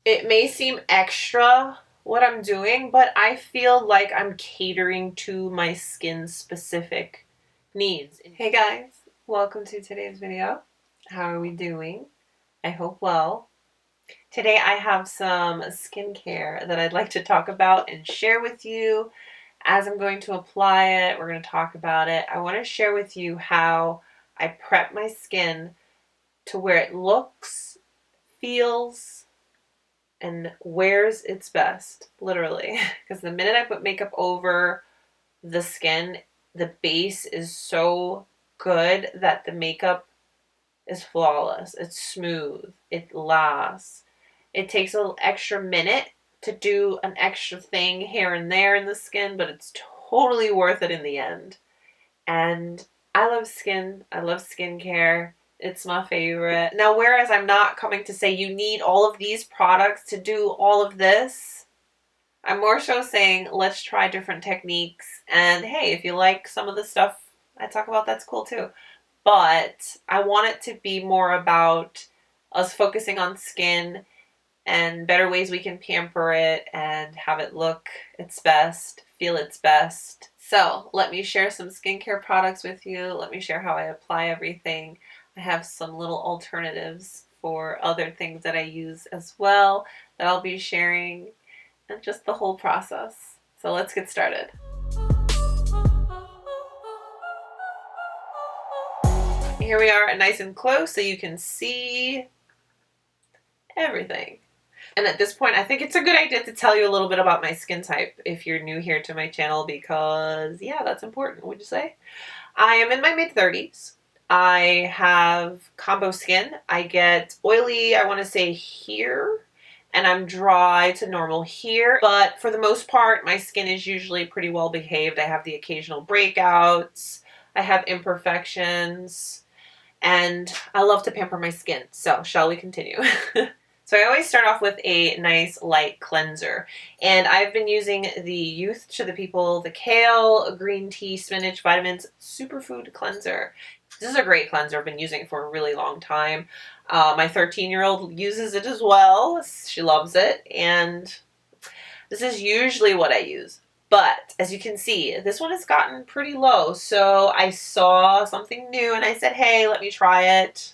It may seem extra what I'm doing, but I feel like I'm catering to my skin specific needs. Hey guys, welcome to today's video. How are we doing? I hope well. Today I have some skincare that I'd like to talk about and share with you. As I'm going to apply it, we're going to talk about it. I want to share with you how I prep my skin to where it looks, feels, and wears its best, literally. Because the minute I put makeup over the skin, the base is so good that the makeup is flawless. It's smooth. It lasts. It takes a little extra minute to do an extra thing here and there in the skin, but it's totally worth it in the end. And I love skin. I love skincare. It's my favorite. Now, whereas I'm not coming to say you need all of these products to do all of this, I'm more so saying let's try different techniques. And hey, if you like some of the stuff I talk about, that's cool too. But I want it to be more about us focusing on skin and better ways we can pamper it and have it look its best, feel its best. So let me share some skincare products with you. Let me share how I apply everything. I have some little alternatives for other things that I use as well that I'll be sharing, and just the whole process. So let's get started. Here we are, nice and close so you can see everything. And at this point, I think it's a good idea to tell you a little bit about my skin type if you're new here to my channel, because yeah, that's important, would you say? I am in my mid-30s. I have combo skin. I get oily, I want to say here, and I'm dry to normal here. But for the most part, my skin is usually pretty well behaved. I have the occasional breakouts. I have imperfections. And I love to pamper my skin. So shall we continue? So I always start off with a nice light cleanser. And I've been using the Youth to the People, the Kale, Green Tea, Spinach, Vitamins, Superfood Cleanser. This is a great cleanser. I've been using it for a really long time. My 13-year-old uses it as well. She loves it. And this is usually what I use. But as you can see, this one has gotten pretty low. So I saw something new and I said, hey, let me try it.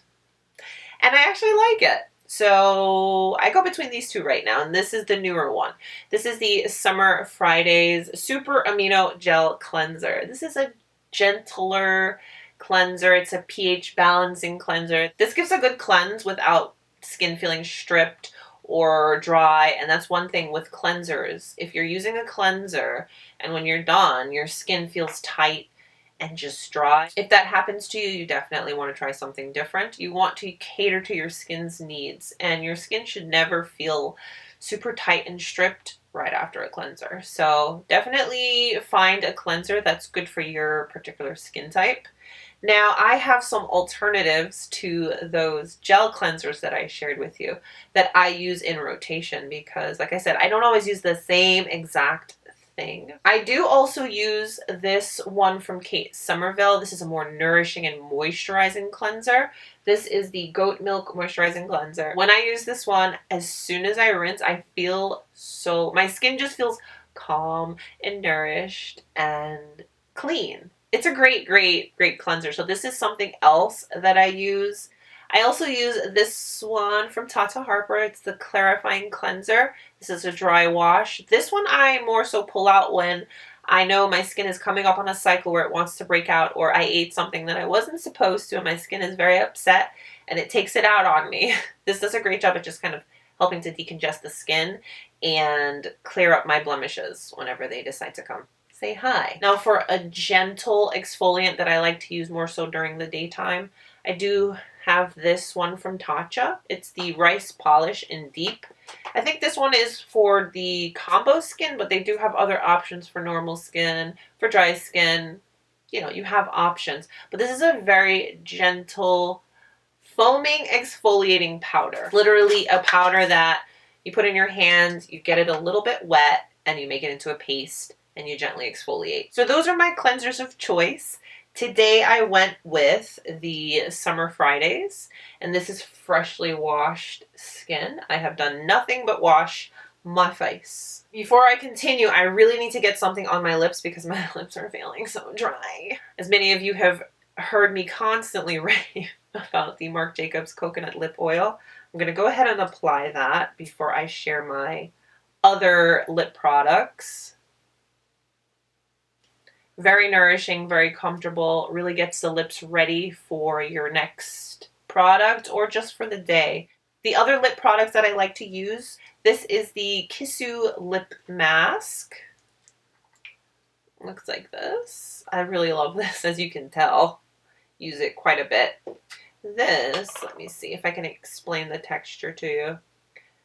And I actually like it. So I go between these two right now, and this is the newer one. This is the Summer Fridays Super Amino Gel Cleanser. This is a gentler cleanser. It's a pH balancing cleanser. This gives a good cleanse without skin feeling stripped or dry, and that's one thing with cleansers. If you're using a cleanser and when you're done, your skin feels tight and just dry. If that happens to you, you definitely want to try something different. You want to cater to your skin's needs, and your skin should never feel super tight and stripped right after a cleanser. So definitely find a cleanser that's good for your particular skin type. Now, I have some alternatives to those gel cleansers that I shared with you that I use in rotation because, like I said, I don't always use the same exact thing. I do also use this one from Kate Somerville. This is a more nourishing and moisturizing cleanser. This is the Goat Milk Moisturizing Cleanser. When I use this one, as soon as I rinse, I feel so, my skin just feels calm and nourished and clean. It's a great cleanser. So this is something else that I use. I also use this one from TATA HARPER. It's the Clarifying Cleanser. This is a dry wash. This one I more so pull out when I know my skin is coming up on a cycle where it wants to break out, or I ate something that I wasn't supposed to and my skin is very upset and it takes it out on me. This does a great job at just kind of helping to decongest the skin and clear up my blemishes whenever they decide to come say hi. Now, for a gentle exfoliant that I like to use more so during the daytime, I do have this one from TATA. It's the Rice Polish in Deep. I think this one is for the combo skin, but they do have other options for normal skin, for dry skin. You know, you have options. But this is a very gentle, foaming exfoliating powder. Literally a powder that you put in your hands, you get it a little bit wet, and you make it into a paste, and you gently exfoliate. So those are my cleansers of choice. Today I went with the Summer Fridays, and this is freshly washed skin. I have done nothing but wash my face. Before I continue, I really need to get something on my lips because my lips are feeling so dry. As many of you have heard me constantly rave about the Marc Jacobs Coconut Lip Oil, I'm going to go ahead and apply that before I share my other lip products. Very nourishing, very comfortable, really gets the lips ready for your next product or just for the day. The other lip products that I like to use, this is the Kissu Lip Mask. Looks like this. I really love this, as you can tell. Use it quite a bit. This, let me see if I can explain the texture to you.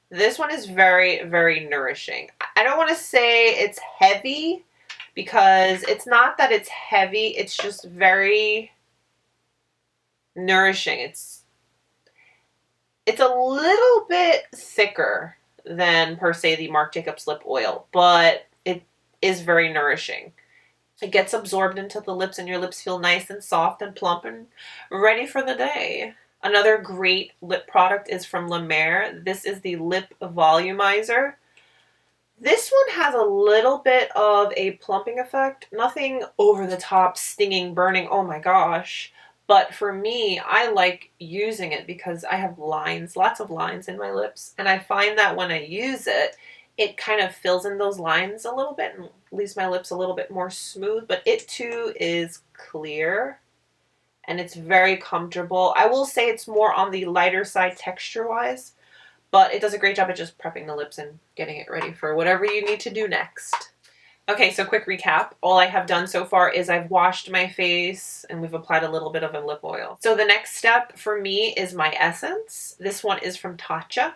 This one is very, very nourishing. I don't want to say it's heavy because it's not that it's heavy. It's just very nourishing. It's a little bit thicker than, per se, the Marc Jacobs Lip Oil, but it is very nourishing. It gets absorbed into the lips and your lips feel nice and soft and plump and ready for the day. Another great lip product is from La Mer. This is the Lip Volumizer. This one has a little bit of a plumping effect. Nothing over the top, stinging, burning, oh my gosh. But for me, I like using it because I have lines, lots of lines in my lips. And I find that when I use it, it kind of fills in those lines a little bit and leaves my lips a little bit more smooth. But it too is clear and it's very comfortable. I will say it's more on the lighter side texture-wise, but it does a great job at just prepping the lips and getting it ready for whatever you need to do next. Okay, so quick recap. All I have done so far is I've washed my face and we've applied a little bit of a lip oil. So the next step for me is my essence. This one is from TATA.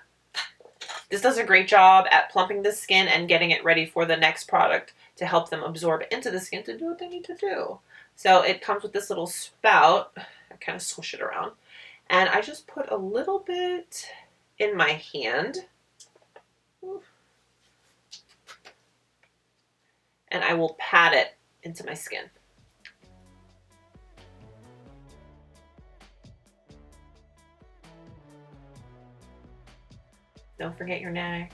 This does a great job at plumping the skin and getting it ready for the next product to help them absorb into the skin to do what they need to do. So it comes with this little spout. I kind of swish it around. And I just put a little bit in my hand. And I will pat it into my skin. Don't forget your neck.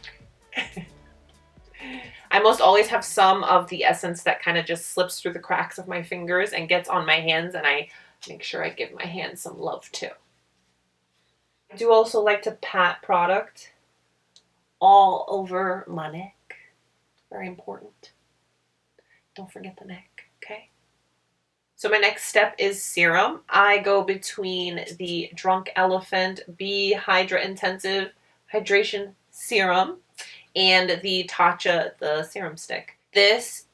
I most always have some of the essence that kind of just slips through the cracks of my fingers and gets on my hands, and I make sure I give my hands some love too. I do also like to pat product all over my neck. Very important. Don't forget the neck, okay? So my next step is serum. I go between the Drunk Elephant Be Hydra Intensive Hydration Serum and the Tatcha, the serum stick. This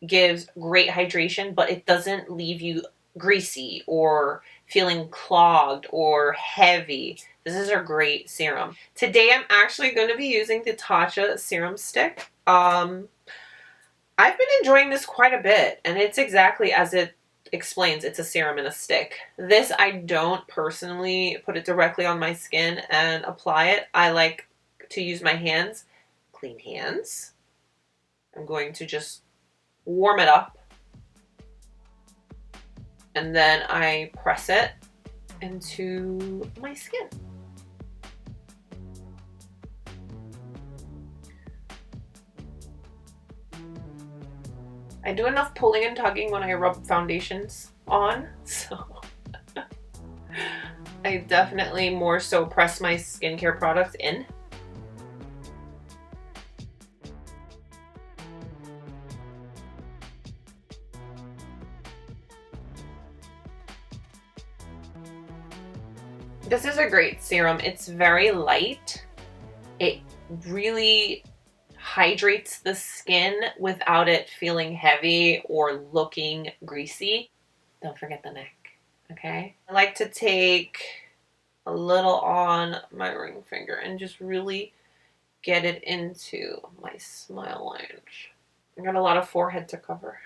gives great hydration, but it doesn't leave you greasy or feeling clogged or heavy. This is a great serum. Today I'm actually going to be using the Tatcha serum stick. I've been enjoying this quite a bit, and it's exactly as it explains. It's a serum in a stick. This, I don't personally put it directly on my skin and apply it. I like to use my hands, clean hands. I'm going to just warm it up, and then I press it into my skin. I do enough pulling and tugging when I rub foundations on, so I definitely more so press my skincare products in. This is a great serum. It's very light. It really hydrates the skin without it feeling heavy or looking greasy. Don't forget the neck, okay? I like to take a little on my ring finger and just really get it into my smile lines. I got a lot of forehead to cover.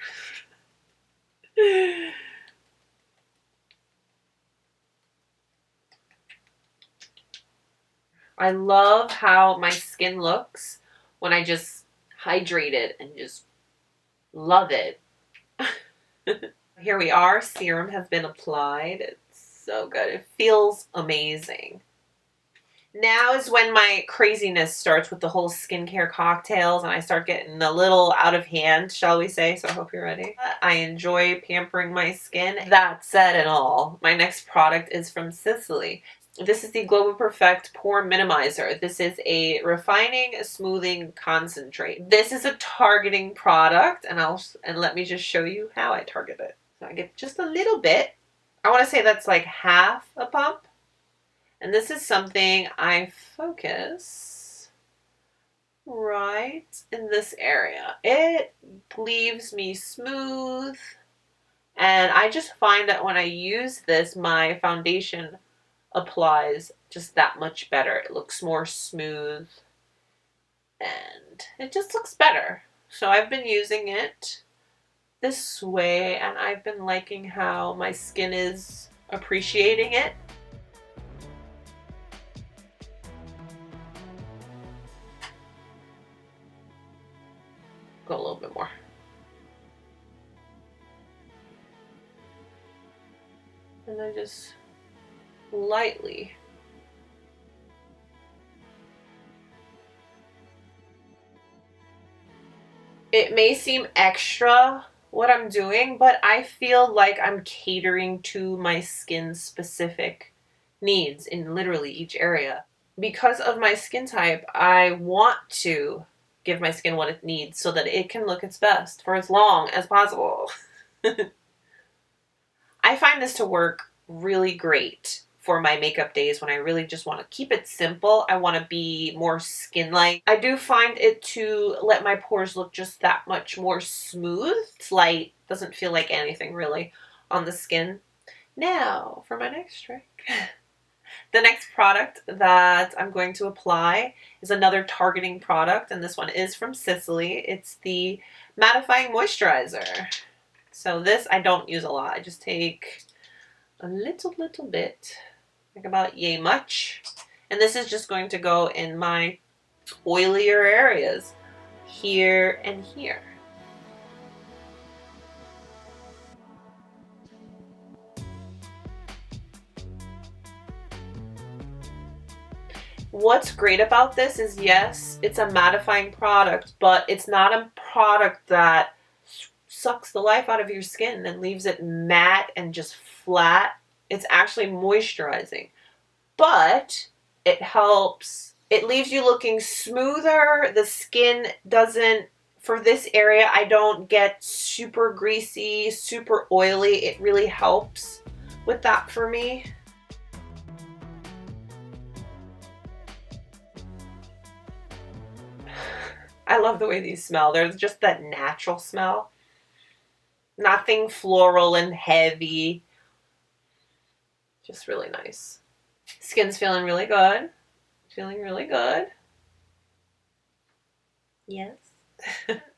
I love how my skin looks when I just hydrate it and just love it. Here we are. Serum has been applied. It's so good. It feels amazing. Now is when my craziness starts with the whole skincare cocktails and I start getting a little out of hand, shall we say. So I hope you're ready. I enjoy pampering my skin. That said and all, my next product is from Sicily. This is the Global Perfect Pore Minimizer. This is a refining, smoothing concentrate. This is a targeting product, and let me just show you how I target it. So I get just a little bit. I want to say that's like half a pump. And this is something I focus right in this area. It leaves me smooth. And I just find that when I use this, my foundation applies just that much better. It looks more smooth and it just looks better. So I've been using it this way and I've been liking how my skin is appreciating it. Go a little bit more. And then just lightly. It may seem extra what I'm doing, but I feel like I'm catering to my skin's specific needs in literally each area. Because of my skin type, I want to give my skin what it needs so that it can look its best for as long as possible. I find this to work really great for my makeup days when I really just want to keep it simple. I want to be more skin-like. I do find it to let my pores look just that much more smooth. It's light, doesn't feel like anything really on the skin. Now, for my next trick. The next product that I'm going to apply is another targeting product, and this one is from Sicily. It's the Mattifying Moisturizer. So this I don't use a lot. I just take a little bit, like about yay much. And this is just going to go in my oilier areas, here and here. What's great about this is, yes, it's a mattifying product, but it's not a product that sucks the life out of your skin and leaves it matte and just flat. It's actually moisturizing, but it helps. It leaves you looking smoother. The skin doesn't, for this area, I don't get super greasy, super oily. It really helps with that for me. I love the way these smell. There's just that natural smell. Nothing floral and heavy. Just really nice. Skin's feeling really good. Feeling really good. Yes.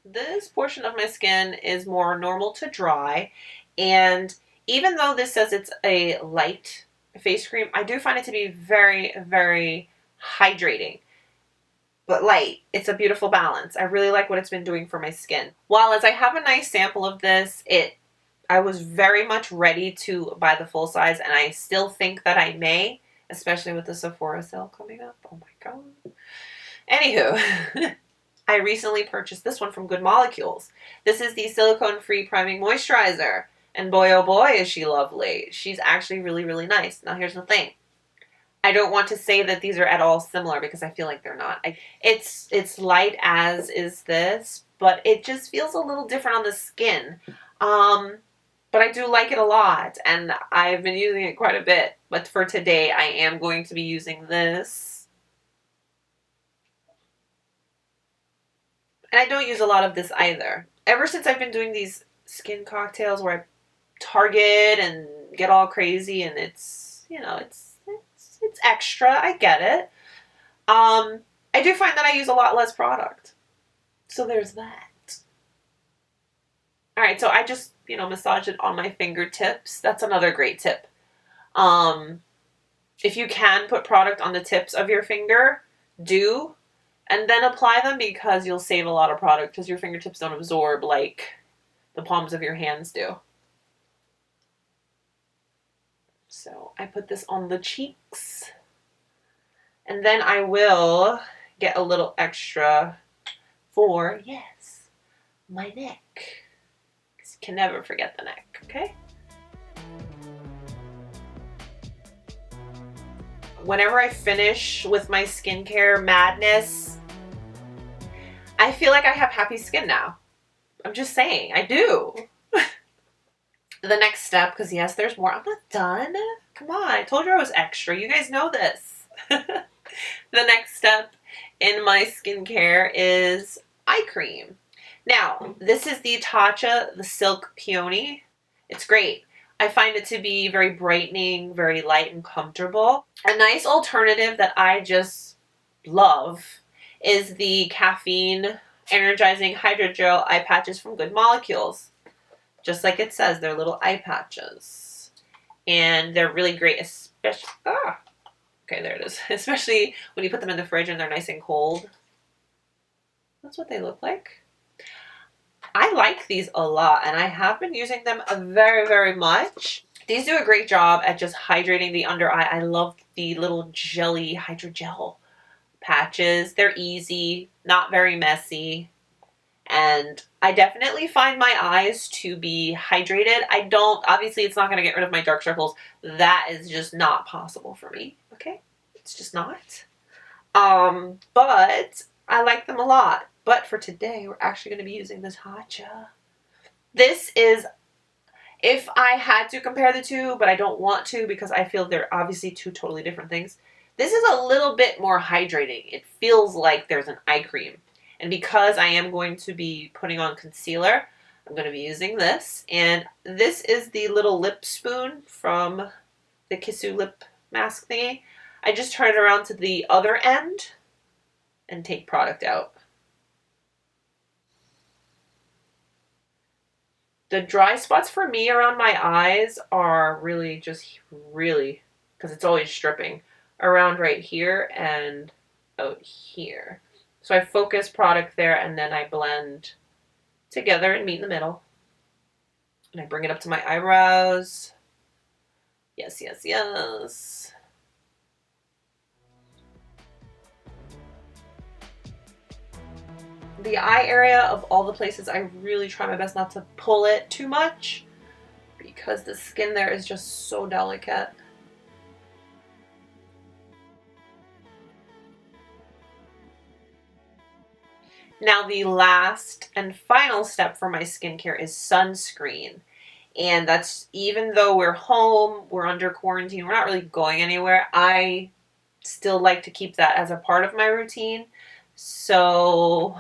This portion of my skin is more normal to dry. And even though this says it's a light face cream, I do find it to be very, very hydrating. But light. It's a beautiful balance. I really like what it's been doing for my skin. While as I have a nice sample of this, I was very much ready to buy the full size, and I still think that I may, especially with the Sephora sale coming up. Oh my god. Anywho, I recently purchased this one from Good Molecules. This is the silicone-free priming moisturizer. And boy, oh boy, is she lovely. She's actually really, really nice. Now here's the thing. I don't want to say that these are at all similar because I feel like they're not. It's light as is this, but it just feels a little different on the skin. But I do like it a lot, and I've been using it quite a bit. But for today, I am going to be using this. And I don't use a lot of this either. Ever since I've been doing these skin cocktails where I target and get all crazy, and it's, you know, it's extra. I get it. I do find that I use a lot less product. So there's that. All right, so I just, you know, massage it on my fingertips. That's another great tip. If you can put product on the tips of your finger, do. And then apply them because you'll save a lot of product because your fingertips don't absorb like the palms of your hands do. So I put this on the cheeks. And then I will get a little extra for, yes, my neck. You can never forget the neck, okay? Whenever I finish with my skincare madness, I feel like I have happy skin now. I'm just saying, I do. The next step, because yes, there's more. I'm not done. Come on, I told you I was extra. You guys know this. The next step in my skincare is eye cream. Now, this is the TATA, the Silk Peony. It's great. I find it to be very brightening, very light and comfortable. A nice alternative that I just love is the caffeine energizing hydrogel eye patches from Good Molecules. Just like it says, they're little eye patches. And they're really great, especially... okay, there it is. Especially when you put them in the fridge and they're nice and cold. That's what they look like. I like these a lot, and I have been using them very, very much. These do a great job at just hydrating the under eye. I love the little jelly hydrogel patches. They're easy, not very messy, and I definitely find my eyes to be hydrated. Obviously it's not going to get rid of my dark circles. That is just not possible for me, okay? It's just not. But I like them a lot. But for today, we're actually going to be using this Hatcha. This is, if I had to compare the two, but I don't want to because I feel they're obviously two totally different things. This is a little bit more hydrating. It feels like there's an eye cream. And because I am going to be putting on concealer, I'm going to be using this. And this is the little lip spoon from the Kissu lip mask thingy. I just turn it around to the other end and take product out. The dry spots for me around my eyes are really just really, because it's always stripping, around right here and out here. So I focus product there and then I blend together and meet in the middle. And I bring it up to my eyebrows. Yes, yes, yes. The eye area, of all the places, I really try my best not to pull it too much because the skin there is just so delicate. Now the last and final step for my skincare is sunscreen. And that's, even though we're home, we're under quarantine, we're not really going anywhere, I still like to keep that as a part of my routine. So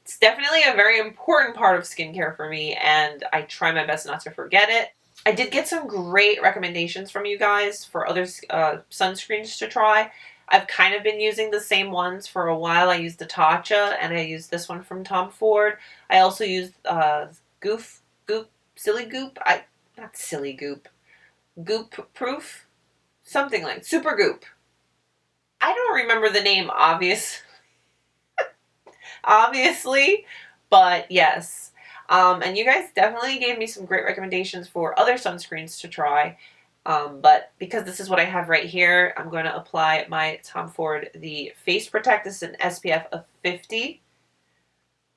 it's definitely a very important part of skincare for me, and I try my best not to forget it. I did get some great recommendations from you guys for other sunscreens to try. I've kind of been using the same ones for a while. I used the Tatcha, and I used this one from Tom Ford. I also used Silly Goop. Not Silly Goop. Goop Proof? Something like Super Goop. I don't remember the name, obviously, but yes. And you guys definitely gave me some great recommendations for other sunscreens to try. But because this is what I have right here, I'm going to apply my Tom Ford, the Face Protect. This is an SPF of 50.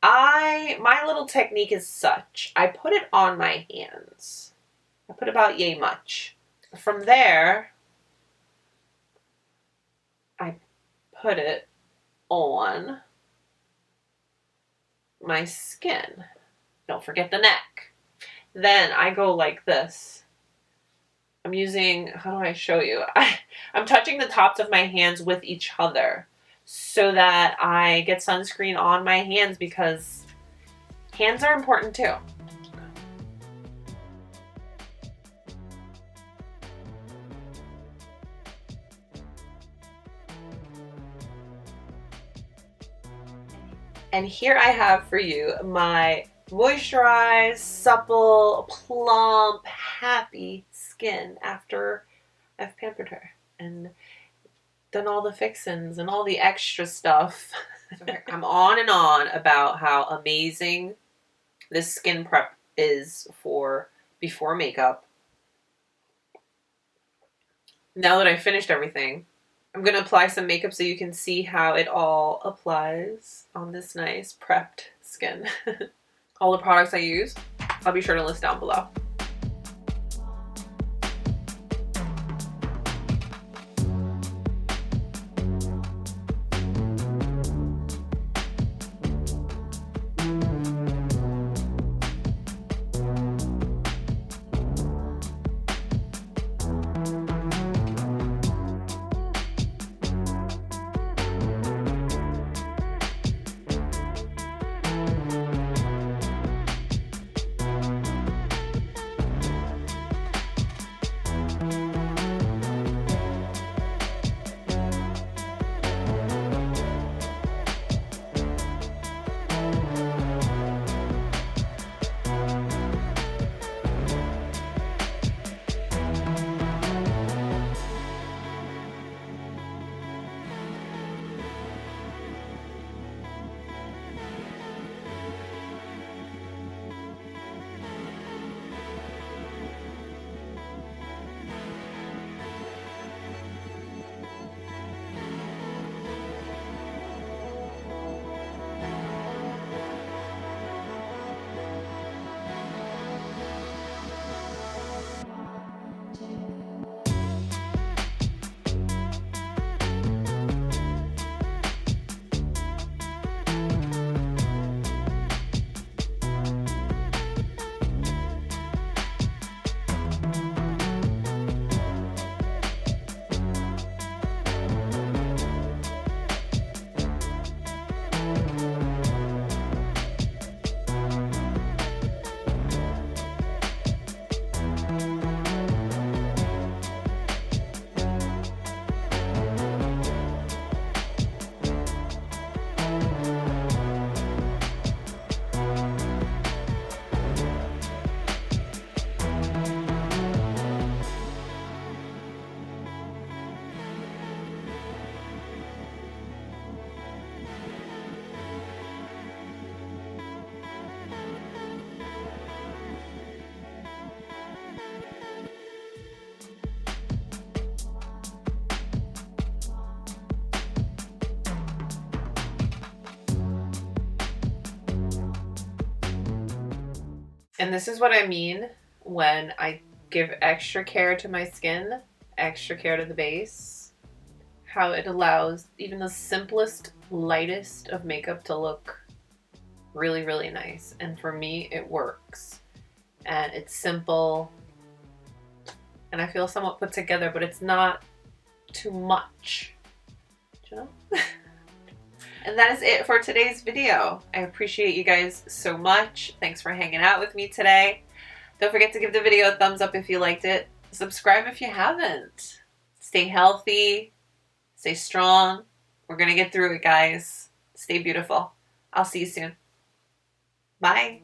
My little technique is such. I put it on my hands. I put about yay much. From there, I put it on my skin. Don't forget the neck. Then I go like this. I'm using, how do I show you? I'm touching the tops of my hands with each other so that I get sunscreen on my hands, because hands are important too. And here I have for you my moisturized, supple, plump, happy skin after I've pampered her and done all the fixins and all the extra stuff. I'm on and on about how amazing this skin prep is for before makeup. Now that I've finished everything, I'm going to apply some makeup so you can see how it all applies on this nice prepped skin. All the products I use, I'll be sure to list down below. And this is what I mean when I give extra care to my skin, extra care to the base, how it allows even the simplest, lightest of makeup to look really, really nice. And for me, it works. And it's simple. And I feel somewhat put together, but it's not too much. You know? And that is it for today's video. I appreciate you guys so much. Thanks for hanging out with me today. Don't forget to give the video a thumbs up if you liked it. Subscribe if you haven't. Stay healthy. Stay strong. We're gonna get through it, guys. Stay beautiful. I'll see you soon. Bye.